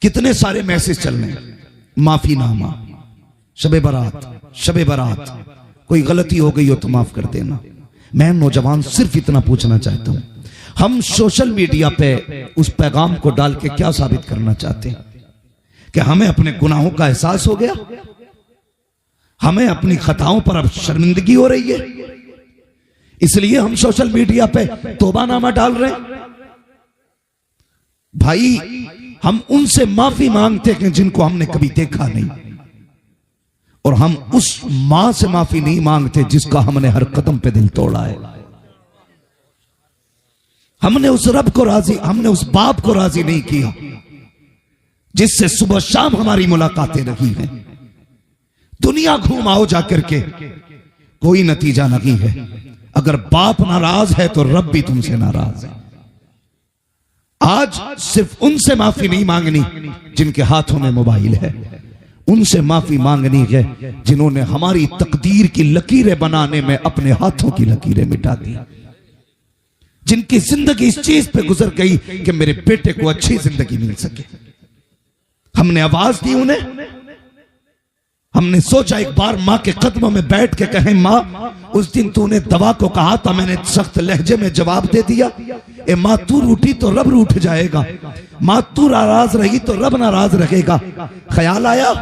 कितने सारे मैसेज चल रहे हैं, माफीनामा, शबे बारात, कोई गलती हो गई हो तो माफ कर देना। मैं नौजवान सिर्फ इतना पूछना चाहता हूं, हम सोशल मीडिया पे उस पैगाम को डाल के क्या साबित करना चाहते हैं? कि हमें अपने गुनाहों का एहसास हो गया, हमें अपनी खताओं पर अब शर्मिंदगी हो रही है, इसलिए हम सोशल मीडिया पे तौबानामा डाल रहे हैं। भाई, हम उनसे माफी मांगते हैं जिनको हमने कभी देखा नहीं, और हम उस मां से माफी नहीं मांगते जिसका हमने हर कदम पे दिल तोड़ा है। हमने उस रब को राजी, हमने उस बाप को राजी नहीं किया जिससे सुबह शाम हमारी मुलाकातें रही हैं। दुनिया घूम आओ जाकर के, कोई नतीजा नहीं है। अगर बाप नाराज है तो रब भी तुमसे नाराज है। आज सिर्फ उनसे माफी नहीं मांगनी जिनके हाथों में मोबाइल है, उनसे माफी मांगनी है जिन्होंने हमारी तकदीर की लकीरें बनाने में अपने हाथों की लकीरें मिटा दी, जिनकी जिंदगी इस चीज पे गुजर गई कि मेरे बेटे को अच्छी जिंदगी मिल सके। हमने आवाज दी उन्हें, हमने सोचा एक बार मां के कदमों में बैठ के कहें, मां उस दिन तूने दवा को कहा था, मैंने सख्त लहजे में जवाब दे दिया। ए मां, तू रूठी तो रब रूठ जाएगा, मां तू नाराज रही तो रब नाराज रहेगा। ख्याल आया?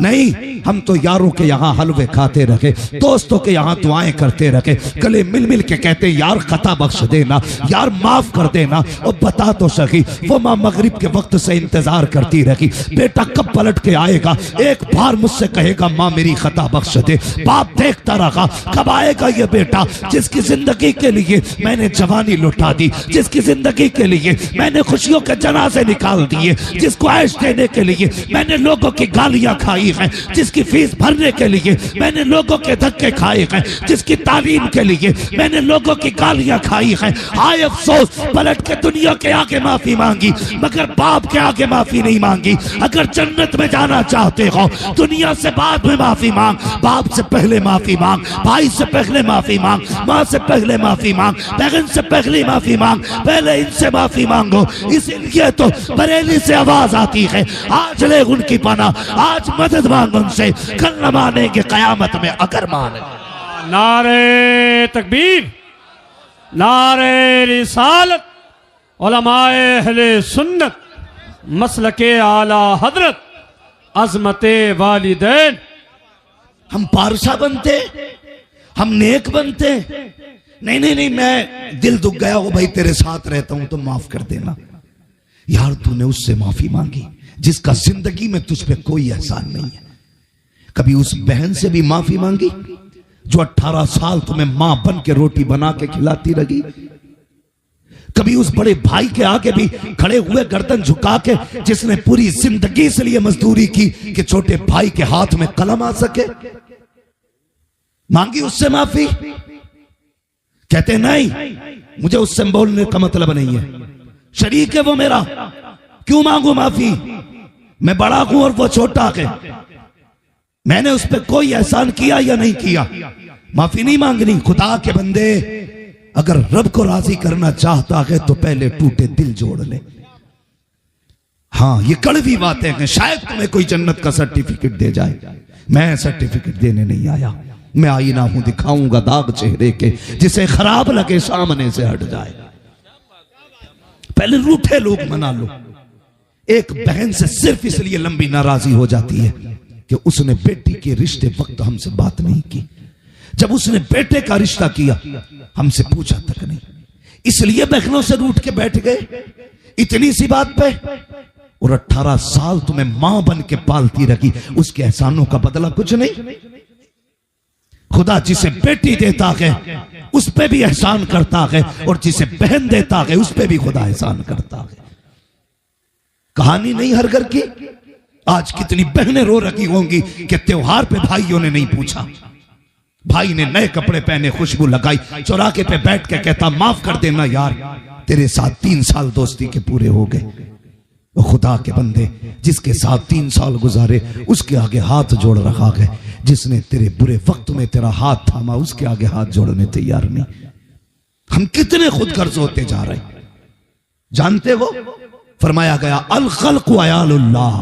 नहीं, हम तो यारों के यहाँ हलवे खाते रखे, दोस्तों के यहाँ दुआएं करते रखे, गले मिल मिल के कहते यार खता बख्श देना, यार माफ कर देना। और बता तो सही, वो माँ मगरिब के वक्त से इंतजार करती रही, बेटा कब पलट के आएगा, एक बार मुझसे कहेगा माँ मेरी खता बख्श दे। बाप देखता रहा कब आएगा ये बेटा जिसकी जिंदगी के लिए मैंने जवानी लुटा दी, जिसकी जिंदगी के लिए मैंने खुशियों के जनाजे निकाल दिए, जिसको ऐश देने के लिए मैंने लोगों की गालियां खाई है, जिसकी फीस भरने के लिए मैंने लोगों के धक्के खाए हैं, जिसकी तालीम के लिए मैंने लोगों की गालियां खाई हैं। आए अफसोस, पलट के दुनिया के आगे माफी मांगी मगर बाप के आगे माफी नहीं मांगी। अगर जन्नत में जाना चाहते हो, दुनिया से बाद में माफी मांग, बाप से पहले माफी मांग, भाई से पहले माफी मांग, माँ से पहले माफी मांग, बहन से पहले माफी मांग, पहले इनसे माफी मांगो। इसलिए तो बरेली से आवाज आती है, आज ले उनकी पना, आज मदद मांग उनसे, कल न मानेंगे कयामत में अगर माने। नारे तकबीर, नारे रिसालत, उलमाए अहले सुन्नत, मसलके आला हजरत, अजमते वालिदैन। हम पारसा बनते, हम नेक बनते। नहीं नहीं नहीं, मैं दिल दुख गया हो भाई, तेरे साथ रहता हूं तो माफ कर देना। यार तूने उससे माफी मांगी जिसका जिंदगी में तुझ पे कोई एहसान नहीं है। कभी उस बहन से भी माफी मांगी जो 18 साल तुम्हें मां बन के रोटी बना के खिलाती रही? कभी उस बड़े भाई के आगे भी खड़े हुए गर्दन झुका के जिसने पूरी जिंदगी से लिए मजदूरी की कि छोटे भाई के हाथ में कलम आ सके? मांगी उससे माफी? कहते नहीं, मुझे उससे बोलने का मतलब नहीं है, शरीक है वो मेरा, क्यों मांगू माफी? मैं बड़ा हूं और वो छोटा है, मैंने उस पर कोई एहसान किया या नहीं किया, माफी नहीं मांगनी। खुदा के बंदे, अगर रब को राजी करना चाहता है तो पहले टूटे दिल जोड़ ले। हाँ, ये कड़वी बातें हैं, शायद तुम्हें कोई जन्नत का सर्टिफिकेट दे जाए, मैं सर्टिफिकेट देने नहीं आया। मैं आईना हूं, दिखाऊंगा दाग चेहरे के, जिसे खराब लगे सामने से हट जाए। पहले रूठे लोग मना लो। एक बहन से सिर्फ इसलिए लंबी नाराजी हो जाती है कि उसने बेटी के रिश्ते वक्त हमसे बात नहीं की, जब उसने बेटे का रिश्ता किया हमसे पूछा तक नहीं, इसलिए बहनों से रूठ के बैठ गए इतनी सी बात पे। और 18 साल तुम्हें मां बन के पालती रही, उसके एहसानों का बदला कुछ नहीं। खुदा जिसे बेटी देता है उस पे भी एहसान करता है, और जिसे बहन देता है उस पे भी खुदा एहसान करता है। कहानी नहीं हर घर की। आज कितनी बहनें रो रही होंगी कि त्योहार पे भाइयों ने नहीं पूछा, भाई ने नए कपड़े पहने, खुशबू लगाई, चौराहे पे बैठ के कहता माफ कर देना यार, तेरे साथ 3 साल दोस्ती के पूरे हो गए। वो खुदा के बंदे, जिसके साथ 3 साल गुजारे उसके आगे हाथ जोड़ रखा है, जिसने तेरे बुरे वक्त में तेरा हाथ थामा उसके आगे हाथ जोड़ने तैयार नहीं। हम कितने खुद गर्ज होते जा रहे हैं, जानते हो? फरमाया गया अल खल्क व अयालुल्लाह,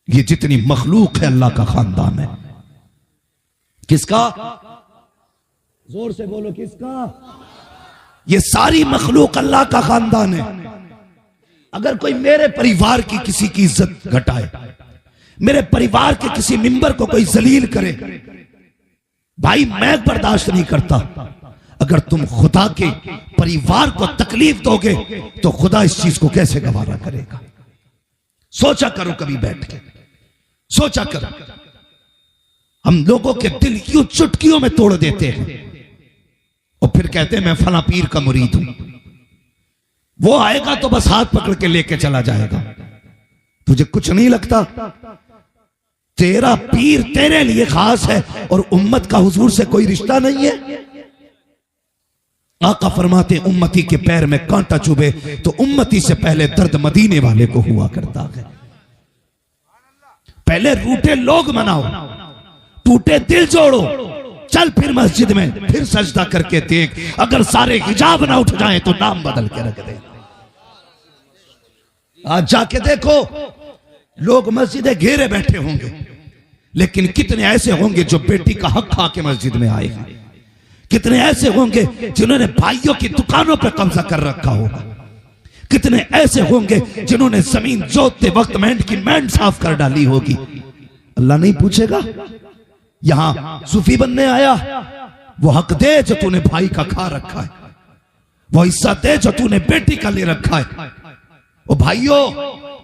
ये जितनी मखलूक है अल्लाह का खानदान है। किसका? जोर से बोलो, किसका? ये सारी मखलूक अल्लाह का खानदान है। अगर कोई मेरे परिवार की किसी की इज्जत घटाए, मेरे परिवार के किसी मिंबर को कोई जलील करे, भाई मैं बर्दाश्त नहीं करता। अगर तुम खुदा के परिवार को तकलीफ दोगे तो खुदा इस चीज को कैसे गवारा करेगा? सोचा करो, कभी बैठ के सोचा करो। हम लोगों के दिल यूं चुटकियों में तोड़ देते हैं और फिर कहते हैं मैं फला पीर का मुरीद हूं। वो आएगा तो बस हाथ पकड़ के लेके चला जाएगा। तुझे कुछ नहीं लगता? तेरा पीर तेरे लिए खास है और उम्मत का हुजूर से कोई रिश्ता नहीं है। आका फरमाते उम्मती के पैर में कांटा चुभे तो उम्मती से पहले दर्द मदीने वाले को हुआ करता है। पहले रूठे लोग मनाओ, टूटे दिल जोड़ो, चल फिर मस्जिद में फिर सजदा करके देख, अगर सारे हिजाब ना उठ जाए तो नाम बदल के रख दे। आज जाके देखो, लोग मस्जिदें घेरे बैठे होंगे, लेकिन कितने ऐसे होंगे जो बेटी का हक खा के मस्जिद में आएगा? कितने ऐसे होंगे जिन्होंने भाइयों की दुकानों पर कब्जा कर रखा होगा? कितने ऐसे होंगे जिन्होंने जमीन जोतते वक्त मेंढ की मेंढ साफ कर डाली होगी? अल्लाह नहीं पूछेगा? यहां सूफी बनने आया, वो हक दे जो तूने भाई का खा रखा है, वो हिस्सा दे जो तूने बेटी का ले रखा है। ओ भाइयों,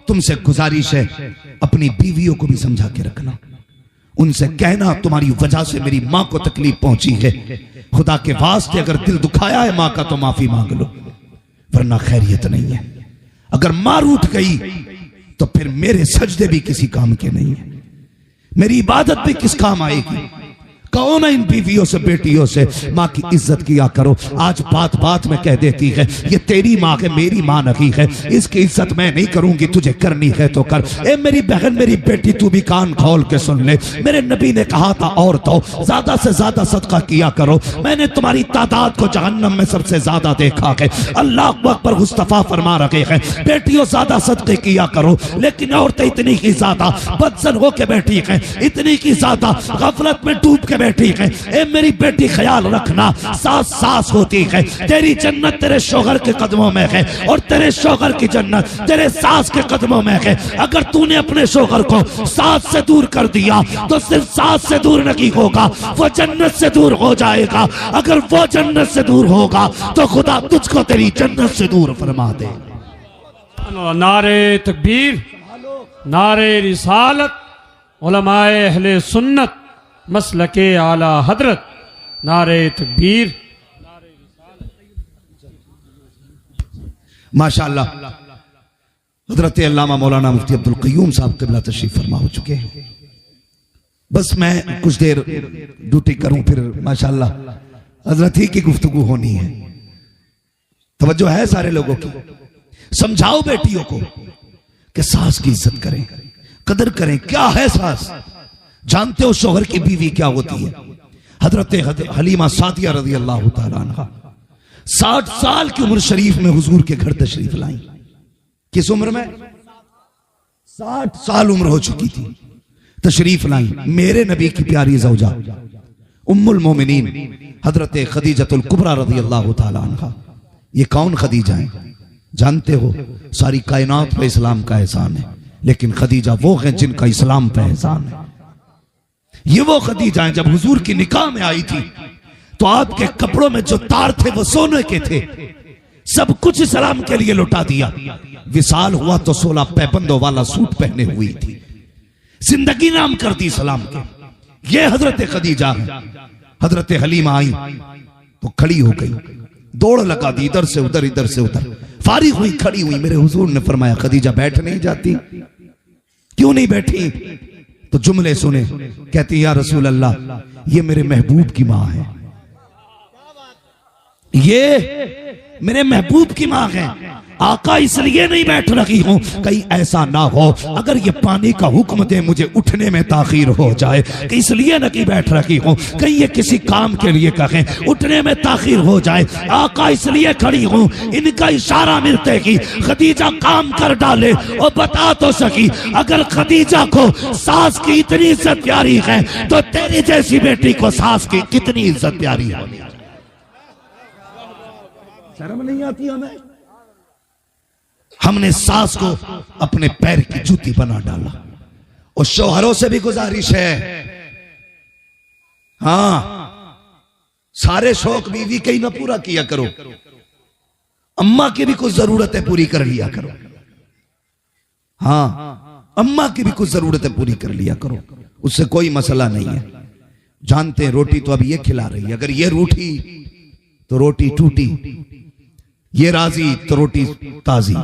तुमसे गुजारिश है, अपनी बीवियों को भी समझा के रखना। उनसे कहना तुम्हारी वजह से मेरी मां को तकलीफ पहुंची है, खुदा के वास्ते अगर दिल दुखाया है मां का तो माफी मांग लो, वरना खैरियत नहीं है। अगर मां रूठ गई तो फिर मेरे सजदे भी किसी काम के नहीं है, मेरी इबादत भी किस काम आएगी? कहो ना इन बीवियों से, बेटियों से, माँ की इज्जत किया करो। आज बात बात में कह देती है ये तेरी माँ है, मेरी माँ नहीं है, इसकी इज्जत मैं नहीं करूंगी, तुझे करनी है तो कर। ए मेरी बहन, मेरी बेटी, तू भी कान खोल के सुन ले। मेरे नबी ने कहा था औरतों ज्यादा से ज्यादा सदका किया करो, मैंने तुम्हारी तादाद को जहन्नम में सबसे ज्यादा देखा है। अल्लाह अकबर मुस्तफा फरमा रहे हैं बेटियों ज्यादा सदके किया करो, लेकिन औरतें इतनी ही ज्यादा बदसन होके बैठी है, इतनी की ज्यादा गफलत में डूब के बैठी है। ए मेरी बेटी ख्याल रखना, सास सास होती है, तेरी जन्नत तेरे शौहर के कदमों में है और तेरे शौहर की जन्नत तेरे सास के कदमों में है। अगर तूने अपने शौहर को सास से दूर कर दिया तो सिर्फ सास से दूर नहीं होगा, वो जन्नत से दूर हो जाएगा। अगर वो जन्नत से दूर होगा तो खुदा तुझको तेरी जन्नत से दूर फरमा दे। नारे तकबीर, नारे रिसालत, उलमाए अहले सुन्नत, मसलके आला हजरत, नारे तकबीर। माशाअल्लाह हजरत अल्लामा मौलाना मुफ्ती अब्दुल क़य्यूम साहब क़िबला तशरीफ फरमा हो चुके हैं। बस मैं कुछ देर ड्यूटी करूं, फिर माशाअल्लाह हजरत ही की गुफ्तगू होनी है। तवज्जो है सारे लोगों की। समझाओ बेटियों को कि सास की इज्जत करें, कदर करें। क्या है सास? जानते हो शौहर की बीवी क्या होती है? हजरत हलीमा सादिया रज़ी अल्लाह तआला अन्हा 60 साल की उम्र शरीफ में हुजूर के घर तशरीफ लाई। किस उम्र में? 60 साल उम्र हो चुकी थी, तशरीफ लाई। मेरे नबी की प्यारी ज़ौजा उम्मुल मोमिनीन हजरत खदीजतुल कुबरा रज़ी अल्लाह तआला अन्हा। ये कौन खदीजा है? जानते हो सारी कायनात पे इस्लाम का एहसान है, लेकिन खदीजा वो है जिनका इस्लाम पे एहसान है। ये वो खदीजा है, जब हुजूर की निकाह में आई थी तो आपके कपड़ों में जो तार थे वो सोने के थे, सब कुछ इस्लाम के लिए लुटा दिया। विसाल हुआ तो 16 पैबंदों वाला सूट पहने हुई थी, जिंदगी नाम कर दी इस्लाम के। ये हजरत खदीजा है। हजरत हलीमा आई तो खड़ी हो गई, दौड़ लगा दी, इधर से उधर, इधर से उधर, फारिग हुई, खड़ी हुई। मेरे हुजूर ने फरमाया खदीजा बैठ नहीं जाती? क्यों नहीं बैठी? तो जुमले सुने, कहती या रसूल अल्लाह, ये मेरे महबूब की मां है, ये मेरे महबूब की माँ है। आका इसलिए नहीं बैठ रही हूं कहीं ऐसा ना हो अगर ये पानी का हुक्म दे मुझे उठने में ताखीर हो जाए, कि इसलिए नहीं बैठ रही हूं कहीं ये किसी काम के लिए कहें उठने में ताखीर हो जाए। आका इसलिए खड़ी हूं इनका इशारा मिलते ही खदीजा काम कर डाले और बता तो सकी अगर खदीजा को सास की इतनी इज्जत प्यारी है तो तेरी जैसी बेटी को सास की कितनी इज्जत प्यारी है। शर्म नहीं आती हमें? हमने सास को अपने पैर की जूती बना डाला। और शौहरों से भी गुजारिश है, हां सारे शौक बीवी के ही ना पूरा किया करो, अम्मा की भी कुछ जरूरतें पूरी कर लिया करो। हां अम्मा की भी कुछ जरूरतें पूरी कर लिया करो, उससे कोई मसला नहीं है। जानते हैं रोटी तो अब ये खिला रही है, अगर ये रूठी तो रोटी टूटी, ये राजी तो रोटी ताजी,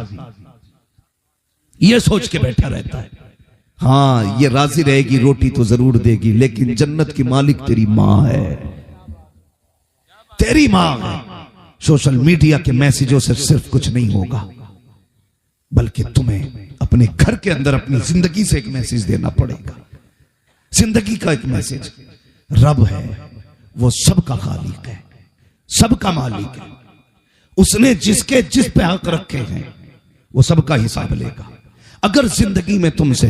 ये सोच के बैठा रहता है। हाँ ये राजी रहेगी रोटी तो जरूर देगी, लेकिन जन्नत की मालिक तेरी मां है, तेरी मां है। सोशल मीडिया के मैसेजों से सिर्फ कुछ नहीं होगा, बल्कि तुम्हें अपने घर के अंदर अपनी जिंदगी से एक मैसेज देना पड़ेगा। जिंदगी का एक मैसेज, रब है वो सबका खालिक है, सबका मालिक है, उसने जिसके जिस पे हक रखे हैं वो सबका हिसाब लेगा। अगर जिंदगी में तुमसे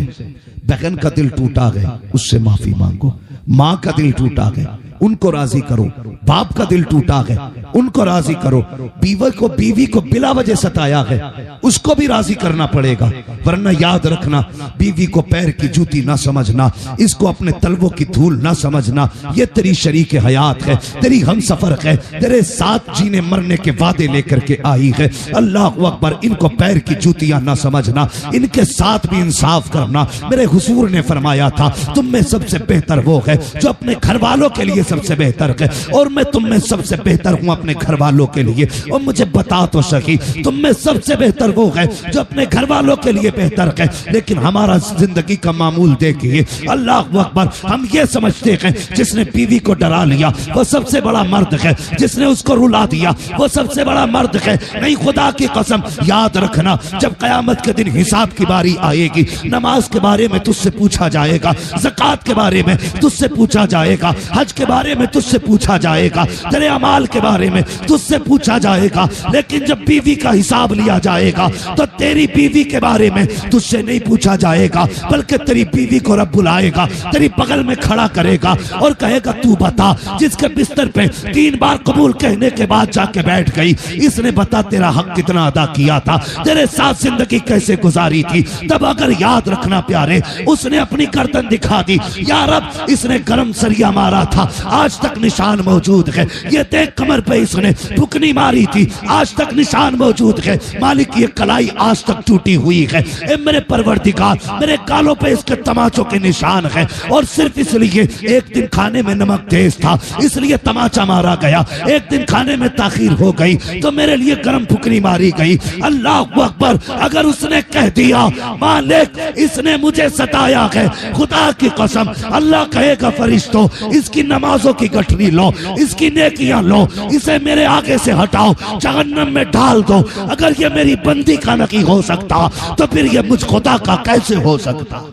बहन का दिल टूटा गया उससे माफी मांगो, मां का दिल टूटा गया उनको राजी करो, बाप का दिल टूटा है उनको राजी करो, बीवी को बिला वजह सताया है उसको भी राजी करना पड़ेगा। वरना याद रखना बीवी को पैर की जूती ना समझना, इसको अपने तलवों की धूल ना समझना, ये तेरी शरीक हयात है, तेरी हम सफर है, तेरे साथ जीने मरने के वादे लेकर के आई है। अल्लाह अकबर, इनको पैर की जूतियां ना समझना, इनके साथ भी इंसाफ करना। मेरे हुजूर ने फरमाया था तुम में सबसे बेहतर वो है जो अपने घर वालों के लिए सबसे बेहतर है, और मैं तुम में सबसे बेहतर हूं अपने घर वालों के लिए। और मुझे बता तो सकी तुम में सबसे बेहतर वो है जो अपने घर वालों के लिए बेहतर है, लेकिन हमारा जिंदगी का मामूल देखिए, अल्लाह अकबर, हम ये समझते हैं जिसने बीवी को डरा लिया वो सबसे बड़ा मर्द है, जिसने उसको रुला दिया वो सबसे बड़ा मर्द है। नहीं, खुदा की कसम याद रखना, जब कयामत के दिन हिसाब की बारी आएगी, नमाज के बारे में तुझसे पूछा जाएगा, ज़कात के बारे में तुझसे पूछा जाएगा, हज के बारे में तुझसे पूछा जाएगा, तेरे अमाल के बारे में तुझसे पूछा जाएगा, लेकिन जब बीवी का हिसाब लिया जाएगा तो तेरी बीवी के बारे में तुझसे नहीं पूछा जाएगा, बल्कि तेरी बीवी को रब बुलाएगा, तेरी बगल में खड़ा करेगा और कहेगा तू बता, जिसके बिस्तर पे 3 बार कबूल कहने के बाद जाके बैठ गई, इसने बता तेरा हक कितना अदा किया था, तेरे साथ जिंदगी कैसे गुजारी थी। तब अगर याद रखना प्यारे, उसने अपनी गर्दन दिखा दी, या रब इसने गरम सरिया मारा था, आज तक निशान मौजूद है, ये देख कमर पे इसने फुकनी मारी थी, आज तक निशान मौजूद है, मालिक ये कलाई आज तक टूटी हुई है, ए मेरे परवरदिगार मेरे गालों पे इसके तमाचों के निशान है, और सिर्फ इसलिए एक दिन खाने में नमक तेज था इसलिए तमाचा मारा गया, एक दिन खाने में ताखीर हो गई तो मेरे लिए गरम फुकनी मारी गई। अल्लाह अकबर, अगर उसने कह दिया मालिक इसने मुझे सताया है, खुदा की कसम अल्लाह कहेगा फरिश्तों इसकी नमाजों की गठरी लो, इसकी नेकियां लो, इसे मेरे आगे से हटाओ, जहन्नम में डाल दो। अगर ये मेरी बंदी का नहीं हो सकता तो फिर ये मुझ खुदा का कैसे हो सकता।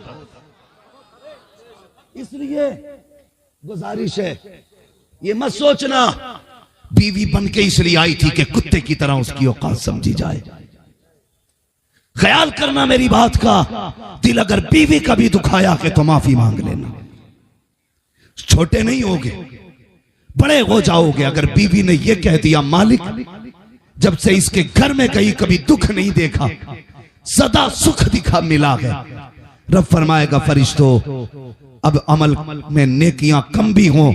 इसलिए गुजारिश है, ये मत सोचना बीवी बन के इसलिए आई थी कि कुत्ते की तरह उसकी औकात समझी जाए। ख्याल करना मेरी बात का, दिल अगर बीवी का भी दुखाया है तो माफी मांग लेना, छोटे नहीं होगे बड़े हो जाओगे। अगर बीवी ने यह कह दिया मालिक जब से इसके घर में गई कभी दुख नहीं देखा, सदा सुख दिखा मिला है, रब फरमाएगा फरिश्तों अब अमल में नेकियां कम भी हों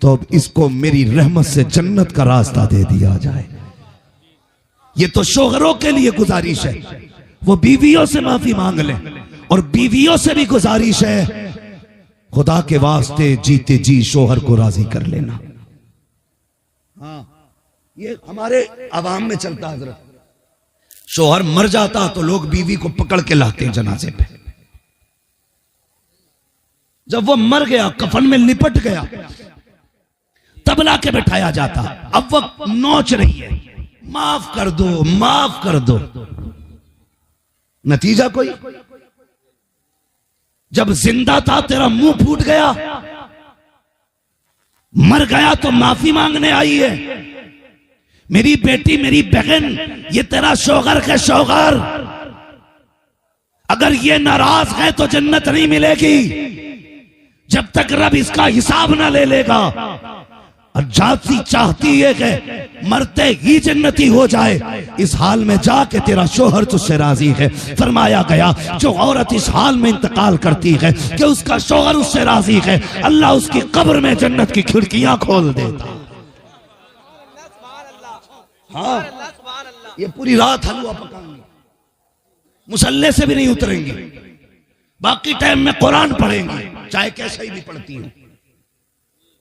तो अब इसको मेरी रहमत से जन्नत का रास्ता दे दिया जाए। ये तो शोहरों के लिए गुजारिश है, वो बीवियों से माफी मांग लें, और बीवियों से भी गुजारिश है खुदा के वास्ते जीते जी शोहर को राजी कर लेना। हाँ, ये हमारे अवाम में चलता है। हजरत शोहर मर जाता तो लोग बीवी को पकड़ के लाते हैं जनाजे पे, जब वो मर गया कफन में लिपट गया तब ला के बैठाया जाता, अब वो नोच रही है माफ कर दो, माफ कर दो। नतीजा कोई? जब जिंदा था तेरा मुंह फूट गया, मर गया तो माफी मांगने आई है। मेरी बेटी, मेरी बहन, ये तेरा शौहर है, शौहर। अगर ये नाराज है तो जन्नत नहीं मिलेगी जब तक रब इसका हिसाब ना ले लेगा। और जाती चाहती है कि मरते ही जन्नती हो जाए। इस हाल में जाके तेरा शोहर तुझसे राजी है। फरमाया गया जो औरत इस हाल में इंतकाल करती है कि उसका शोहर उससे राजी है, अल्लाह उसकी कब्र में जन्नत की खिड़कियां खोल देता। हाँ, ये पूरी रात हलवा पकाएंगे, मुसल्ले से भी नहीं उतरेंगे, बाकी टाइम में कुरान पढ़ेंगे, चाहे कैसे ही भी पढ़ती हैं।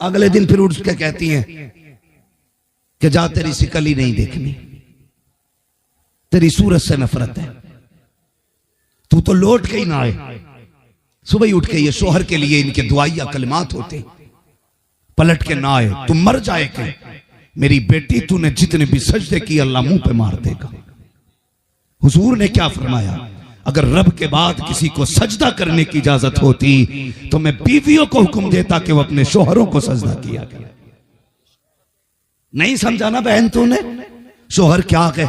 अगले दिन फिर उठ के कहती हैं कि जा तेरी शिकल ही नहीं देखनी, तेरी सूरत से नफरत है, तू तो लौट के ही ना आए। सुबह ही उठ के ये शोहर के लिए इनके दुआइया कलिमात होते, पलट के ना आए, तुम मर जाए के मेरी बेटी, तूने जितने भी सजदे किए अल्लाह मुंह पे मार देगा। हुजूर ने क्या फरमाया, अगर रब के बाद किसी को सजदा करने की इजाजत होती तो मैं बीवियों को हुक्म देता कि वो अपने शोहरों को सजदा किया करे। नहीं समझा ना बहन तूने? शोहर क्या है,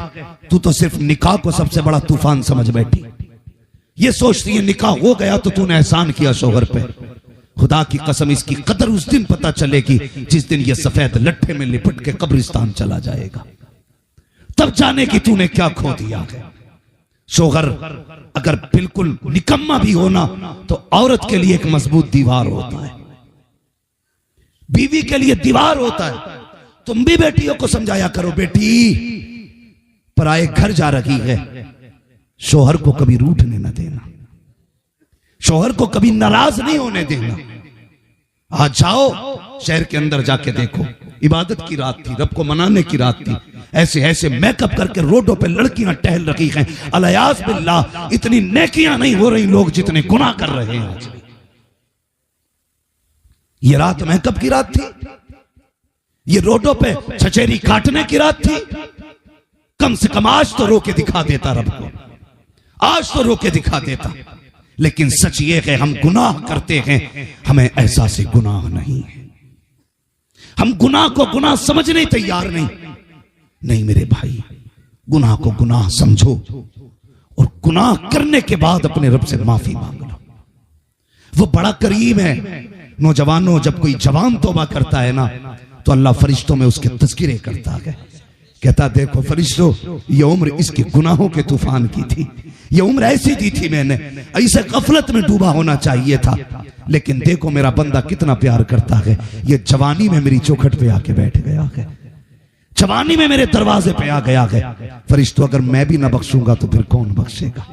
तू तो सिर्फ निकाह को सबसे बड़ा तूफान समझ बैठी। ये सोचती है निकाह हो गया तो तूने एहसान किया शोहर पे। खुदा की कसम इसकी कदर उस दिन पता चलेगी जिस दिन ये सफेद लट्ठे में लिपट के कब्रिस्तान चला जाएगा, तब जाने की तूने क्या खो दिया है। शोहर अगर बिल्कुल निकम्मा भी होना तो औरत के लिए एक मजबूत दीवार होता है, बीवी के लिए दीवार होता है। तुम भी बेटियों को समझाया करो, बेटी पराए घर जा रही है, शोहर को कभी रूठने न देना, शोहर को कभी नाराज नहीं होने देना। आज जाओ शहर के अंदर जाके देखो, इबादत की रात थी, रब को मनाने की रात थी, ऐसे ऐसे मेकअप करके रोडों पे लड़कियां टहल रही हैं। अलियास बिल्लाह, इतनी नेकियां नहीं हो रही लोग जितने गुनाह कर रहे हैं आज। ये रात मेकअप की रात थी, ये रोडों पे छचेरी काटने की रात थी। कम से कम आज तो रोके दिखा देता रब को, आज तो रोके दिखा देता। लेकिन सच ये है हम गुनाह करते हैं, हमें एहसास गुनाह नहीं है, हम गुनाह को गुनाह समझने तैयार नहीं। नहीं मेरे भाई, गुनाह को गुनाह समझो और गुनाह करने के बाद अपने रब से माफी मांग लो। वो बड़ा करीम है। नौजवानों, जब कोई जवान तौबा करता है ना तो अल्लाह फरिश्तों में उसके तज़किरे करता है, कहता देखो फरिश्तों, ये उम्र इसके गुनाहों के तूफान की थी, ये उम्र ऐसी दी थी मैंने, ऐसे गफलत में डूबा होना चाहिए था, लेकिन देखो मेरा बंदा कितना प्यार करता है, ये जवानी में मेरी चौखट पे आके बैठ गया है, जवानी में मेरे दरवाजे पे आ गया है। फरिश्तों अगर मैं भी ना बख्शूंगा तो फिर कौन बख्शेगा?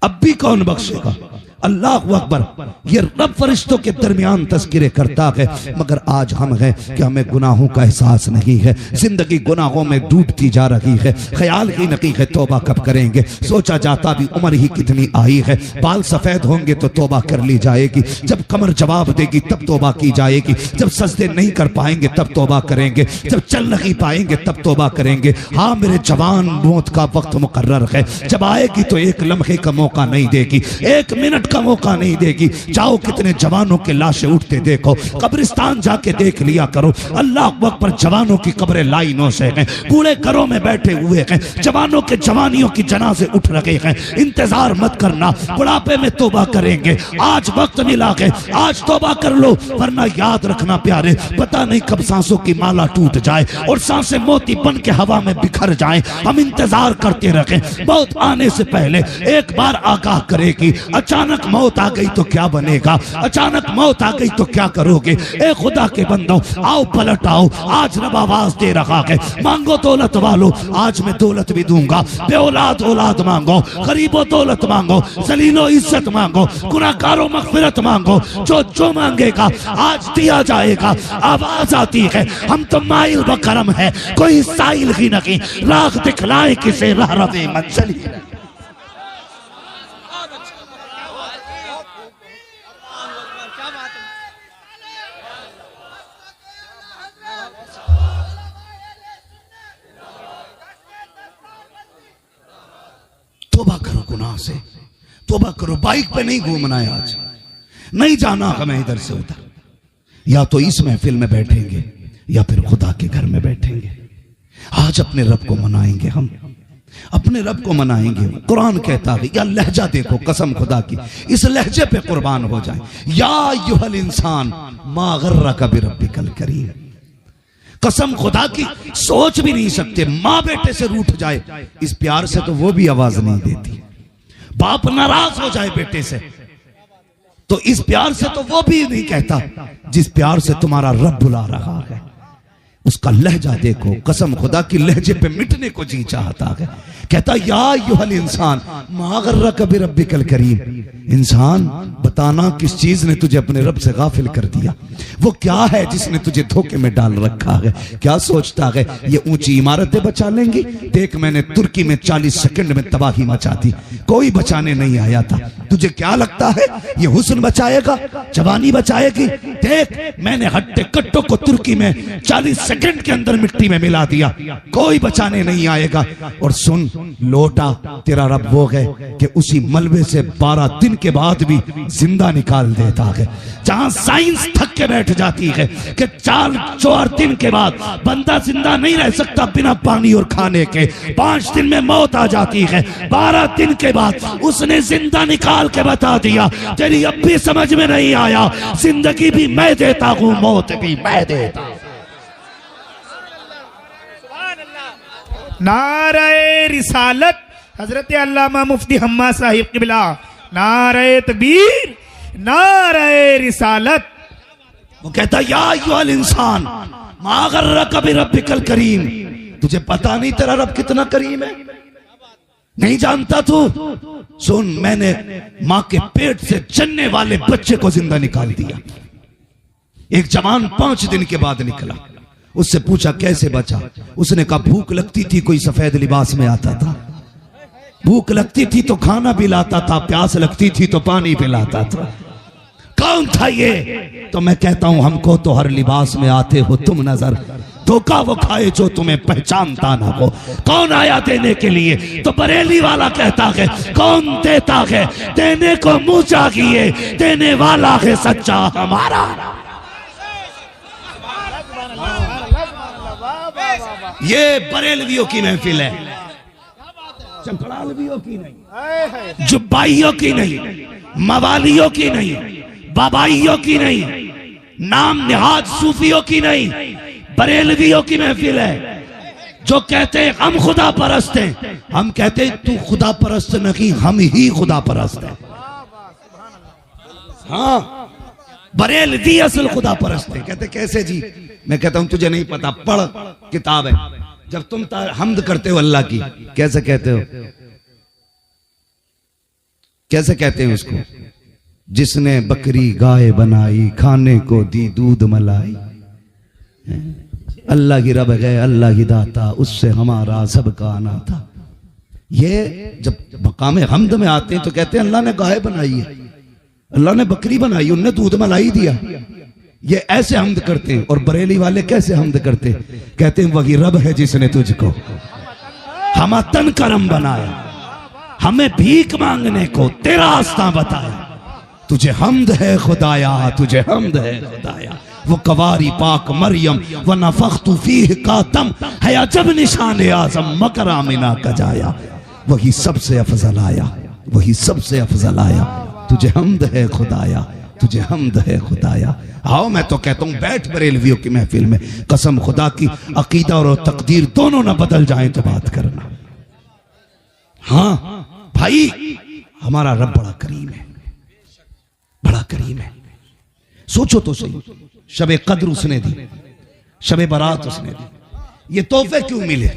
अब भी कौन बख्शेगा? अल्लाह अकबर। ये रब फरिश्तों के दरमियान तज़किरे करता है, मगर आज हम हैं कि हमें गुनाहों का एहसास नहीं है, जिंदगी गुनाहों में डूबती जा रही है, ख्याल ही नहीं है तौबा कब करेंगे। सोचा जाता भी उम्र ही कितनी आई है, बाल सफेद होंगे तो तौबा कर ली जाएगी, जब कमर जवाब देगी तब तौबा की जाएगी, जब सजदे नहीं कर पाएंगे तब तौबा करेंगे, जब चल नहीं पाएंगे तब तौबा करेंगे। हाँ मेरे जवान, मौत का वक्त मुकर्रर है, जब आएगी तो एक लम्हे का मौका नहीं देगी, एक मिनट का मौका नहीं देगी। जाओ कितने जवानों के लाशें उठते देखो, कब्रिस्तान जाके देख लिया करो। अल्लाह अकबर, जवानों की कब्रें लाइनों से हैं, कूड़े घरों में बैठे हुए हैं, जवानों के जवानियों की जनाजे उठ रहे हैं। इंतजार मत करना, बुढ़ापे में तौबा करेंगे, आज वक्त मिला है, आज तौबा कर लो, वरना याद रखना प्यारे, पता नहीं कब सांसों की माला टूट जाए और सांसें मोती बन के हवा में बिखर जाएं। हम इंतजार करते रहे, मौत आने से पहले एक बार आगाह करेगी। अचानक मौत आ गई तो क्या बनेगा, अचानक मौत आ गई तो क्या करोगे? ए खुदा के बंदो, आओ पलट आओ, आज रब आवाज दे रहा है, मांगो दौलत वालों, आज मैं दौलत भी दूंगा। बे औलाद औलाद मांगो, गरीबों दौलत मांगो, जलीलो इज्जत मांगो, गुनाहगारों मगफिरत मांगो, जो जो मांगेगा आज दिया जाएगा। आवाज आती है, हम तो माइल बकरम है, कोई साइल ही नहीं, राह दिखलाए किसे राह रवे मंजिल ही नहीं। से, तौबा करो। बाइक पे नहीं घूमना है आज, नहीं जाना हमें इधर से उधर। या तो इस महफिल में बैठेंगे या फिर खुदा के घर में बैठेंगे। आज अपने रब को मनाएंगे, हम अपने रब को मनाएंगे। कुरान कहता है, या लहजा देखो कसम खुदा की, इस लहजे पे कुर्बान हो जाए। या अय्युहल इंसान मा गर्रका बिरब्बिकल करीम। कसम खुदा की, सोच भी नहीं सकते माँ बेटे से रूठ जाए, इस प्यार से तो वो भी आवाज नहीं देती। बाप नाराज हो जाए बेटे से तो इस प्यार से तो वो भी नहीं कहता जिस प्यार से तुम्हारा रब बुला रहा है। उसका लहजा देखो, कसम खुदा की, लहजे पे मिटने को जी चाहता है। कहता या अय्युहल इंसान मा गर्रका बिरब्बिकल करीम। इंसान बताना किस चीज ने तुझे अपने रब से गाफिल कर दिया? वो क्या है जिसने तुझे धोखे में डाल रखा है? क्या सोचता है ये ऊंची इमारतें बचा लेंगी? देख मैंने तुर्की में 40 सेकंड में तबाही मचा दी, कोई बचाने नहीं आया था। तुझे क्या लगता है ये हुस्न बचाएगा, जवानी बचाएगी? देख मैंने हट्टे कट्टों को तुर्की में 40 सेकंड के अंदर मिट्टी में मिला दिया, कोई बचाने नहीं आएगा। और सुन, लोटा तेरा रब वो है कि उसी मलबे से 12 दिन के बाद भी जिंदा निकाल देता है। जहां साइंस थक के बैठ जाती है कि 4 दिन के बाद बंदा जिंदा नहीं रह सकता बिना पानी और खाने के, 5 दिन में मौत आ जाती है, 12 दिन के बाद उसने जिंदा निकाल के बता दिया, तेरी अब भी समझ में नहीं आया, जिंदगी भी मैं देता हूं, मौत भी मैं देता हूं। नारे रिसालत, हजरत अल्लामा मुफ्ती हम्मा साहिब किबला। नारे तकबीर, नारे रिसालत। वो कहता या अय्युहल इंसान मा गर्रका बिरब्बिकल करीम। तुझे पता नहीं तेरा रब कितना करीम है? नहीं जानता तू? सुन, मैंने मां के पेट से जन्ने वाले बच्चे को जिंदा निकाल दिया। एक जवान 5 दिन के बाद निकला। उससे पूछा कैसे बचा? उसने कहा भूख लगती थी, कोई सफेद लिबास में आता था, भूख लगती थी तो खाना भी लाता था, प्यास लगती थी तो पानी पिलाता था। कौन था ये? तो मैं कहता हूं हमको तो हर लिबास में आते हो तुम नजर, धोखा वो खाए जो तुम्हें पहचानता ना हो। कौन आया देने के लिए? तो बरेली वाला कहता है कौन देता है, देने को मुंह चाहिए, देने वाला है सच्चा हमारा। ये बरेलवियों की महफिल है, चकड़ालवियों की नहीं, जुब्बाइयों की नहीं, मवालियों की नहीं, बाबाइयों की नहीं, नाम निहाद सूफियों की नहीं, बरेलवियों की महफिल है। जो कहते हैं हम खुदा परस्त हैं, हम कहते हैं तू खुदा परस्त नहीं, हम ही खुदा परस्त हैं। हाँ, बरेलवी असल खुदा परस्त है। कहते कैसे जी? मैं कहता हूं तुझे नहीं पता, पढ़ किताब है। जब तुम हम्द करते हो अल्लाह की, कैसे कहते हो? कैसे कहते हैं उसको? जिसने बकरी गाय बनाई, खाने को दी दूध मलाई, अल्लाह की रब है, अल्लाह की दाता, उससे हमारा सबका आना था। ये जब मकाम हम्द में आते हैं तो कहते हैं अल्लाह ने गाय बनाई है, अल्लाह ने बकरी बनाई, उनने दूध मलाई दिया। ये ऐसे हम्द करते हैं। और बरेली वाले कैसे हम्द करते हैं? कहते हैं वही रब है जिसने तुझको हम तन करम बनाया, हमें भीख मांगने को तेरा रास्ता बताया। तुझे हम्द है खुदाया, तुझे हम्द है खुदाया। वो कवारी पाक मरियम व नफख्तु फीह का दम है अजब निशान आजम मकरा मिना कजाया। वही सबसे अफजल आया, वही सबसे अफजल आया। तुझे हम्द है खुदाया, तुझे हम्द है खुदाया। आओ, मैं तो कहता हूं बैठ बरेलवियों की महफिल में, कसम खुदा की, अकीदा और तकदीर दोनों ना बदल जाए तो बात करना। हाँ भाई, हमारा रब बड़ा करीम है, बड़ा करीम है। सोचो तो सही, शबे कद्र उसने दी, शबे बारात उसने दी। ये तोहफे क्यों मिले?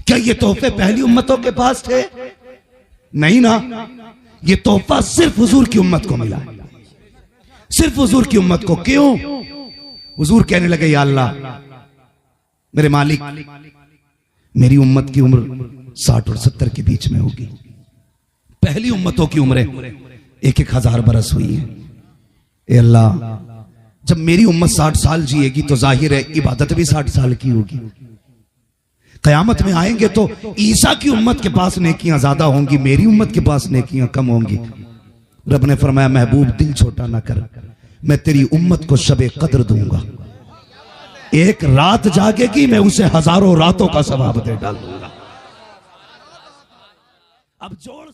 क्या ये तोहफे पहली उम्मतों के पास थे? नहीं ना, ये तोहफा सिर्फ हुजूर की उम्मत को मिला, सिर्फ हुजूर की उम्मत को। क्यों? हुजूर कहने लगे या अल्लाह मेरे मालिक, मेरी उम्मत की उम्र 60 और 70 के बीच में होगी। पहली उम्मतों की उम्रें 1-1000 बरस हुई है। ए अल्लाह, जब मेरी उम्मत 60 साल जिएगी तो जाहिर है इबादत भी 60 साल की होगी। क़यामत में आएंगे तो ईसा की उम्मत के पास नेकियां ज्यादा होंगी, मेरी उम्मत के पास नेकियां कम होंगी। रब ने फरमाया महबूब दिल छोटा ना कर, मैं तेरी उम्मत को शबे कद्र दूंगा। एक रात जागेगी, मैं उसे हजारों रातों का सवाब दे डालूंगा। अब जोड़